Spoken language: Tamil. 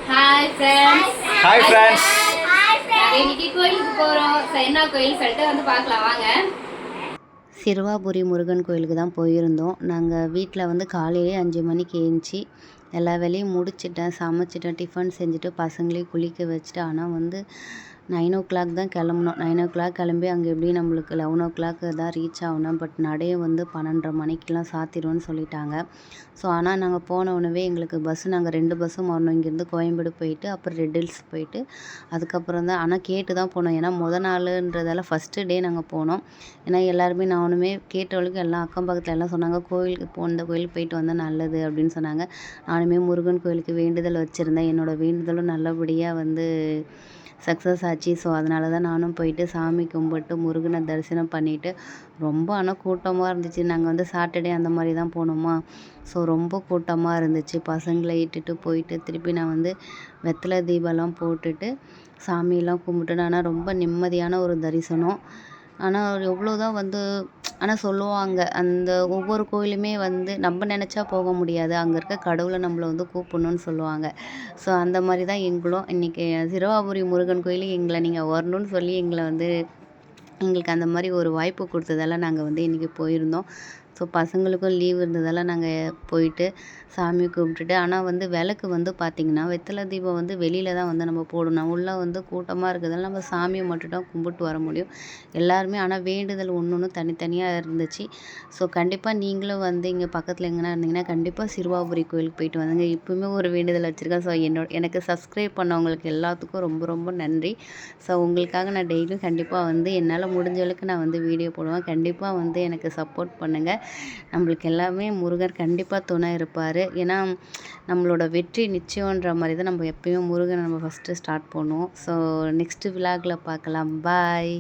Hi friends. Hi friends. நாங்கள் இன்னைக்கு கோயிலுக்கு போகிறோம். என்ன கோயில் சொல்லிட்டு வந்து பார்க்கலாம் வாங்க. சிறுவாபுரி முருகன் கோயிலுக்கு தான் போயிருந்தோம். நாங்கள் வீட்டில் வந்து காலையிலே 5 மணிக்கு எழுந்துச்சி எல்லா வேலையும் முடிச்சிட்டேன், சமைச்சிட்டேன், டிஃபன் செஞ்சுட்டு பசங்களையும் குளிக்க வச்சுட்டு. ஆனால் வந்து 9:00 தான் கிளம்புனோம். 9:00 கிளம்பி அங்கே எப்படியும் நம்மளுக்கு 11:00 தான் ரீச் ஆகணும். பட் நடைய வந்து 12:30 மணிக்கெலாம் சாத்திடுவோன்னு சொல்லிட்டாங்க. ஸோ ஆனால் நாங்கள் போன உடனே எங்களுக்கு பஸ்ஸு, நாங்கள் 2 பஸ்ஸும் வரணும். இங்கேருந்து கோயம்பேடு போயிட்டு அப்புறம் ரெட் ஹில்ஸ் போயிட்டு அதுக்கப்புறம் தான். ஆனால் கேட்டு தான் போனோம், ஏன்னா நாளுன்றதால ஃபஸ்ட்டு டே நாங்கள் போனோம். ஏன்னா எல்லாருமே நானுமே கேட்டவளுக்கு எல்லாம் அக்கம் பக்கத்தில் எல்லாம் சொன்னாங்க, கோயிலுக்கு இந்த கோயிலுக்கு போயிட்டு வந்தால் நல்லது அப்படின்னு சொன்னாங்க. நானுமே முருகன் கோயிலுக்கு வேண்டுதல் வச்சுருந்தேன். என்னோடய வேண்டுதலும் நல்லபடியாக வந்து சக்ஸஸ் ஆச்சு. ஸோ அதனால தான் நானும் போயிட்டு சாமி கும்பிட்டு முருகனை தரிசனம் பண்ணிவிட்டு. ரொம்ப ஆனால் கூட்டமாக இருந்துச்சு. நாங்கள் வந்து சாட்டர்டே அந்த மாதிரி தான் போனோமா. ஸோ ரொம்ப கூட்டமாக இருந்துச்சு. பசங்களை இட்டுட்டு போயிட்டு திருப்பி நான் வந்து வெத்தலை தீபம்லாம் போட்டுட்டு சாமியெல்லாம் கும்பிட்டு. ஆனால் ரொம்ப நிம்மதியான ஒரு தரிசனம். ஆனால் எவ்வளோ தான் வந்து ஆனால் சொல்லுவாங்க, அந்த ஒவ்வொரு கோயிலுமே வந்து நம்ம நினச்சா போக முடியாது, அங்கே இருக்க கடவுளை நம்மளை வந்து கூப்பிடணும்னு சொல்லுவாங்க. ஸோ அந்த மாதிரி தான் எங்களும் இன்றைக்கி சிறுவாபுரி முருகன் கோயிலுக்கு எங்களை நீங்கள் வரணும்னு சொல்லி எங்களுக்கு அந்த மாதிரி ஒரு வாய்ப்பு கொடுத்ததால நாங்கள் வந்து இன்றைக்கி போயிருந்தோம். ஸோ பசங்களுக்கும் லீவ் இருந்ததால் நாங்கள் போயிட்டு சாமி கும்பிட்டுட்டு. ஆனால் வந்து விளக்கு வந்து பார்த்திங்கன்னா வெத்தலை தீபம் வந்து வெளியில் தான் வந்து நம்ம போடணும். உள்ளே வந்து கூட்டமாக இருக்கிறதால நம்ம சாமியை மட்டும் தான் கும்பிட்டு வர முடியும் எல்லாருமே. ஆனால் வேண்டுதல் ஒன்று தனித்தனியாக இருந்துச்சு. ஸோ கண்டிப்பாக நீங்களும் வந்து இங்கே பக்கத்தில் எங்கன்னா இருந்தீங்கன்னா கண்டிப்பாக சிறுவாபுரி கோயிலுக்கு போயிட்டு வந்துங்க. இப்போவுமே ஒரு வேண்டுதல் வச்சுருக்கேன். ஸோ எனக்கு சப்ஸ்கிரைப் பண்ணவங்களுக்கு எல்லாத்துக்கும் ரொம்ப ரொம்ப நன்றி. ஸோ உங்களுக்காக நான் டெய்லியும் கண்டிப்பாக வந்து என்னால் முடிஞ்ச அளவுக்கு நான் வந்து வீடியோ போடுவேன். கண்டிப்பாக வந்து எனக்கு சப்போர்ட் பண்ணுங்கள். நம்மளுக்கு எல்லாமே முருகர் கண்டிப்பாக துணை இருப்பார். ஏன்னா நம்மளோட வெற்றி நிச்சயன்ற மாதிரி தான் நம்ம எப்பயும் முருகனை நம்ம ஃபஸ்ட்டு ஸ்டார்ட் பண்ணுவோம். ஸோ நெக்ஸ்ட்டு விலாகில் பார்க்கலாம். பாய்.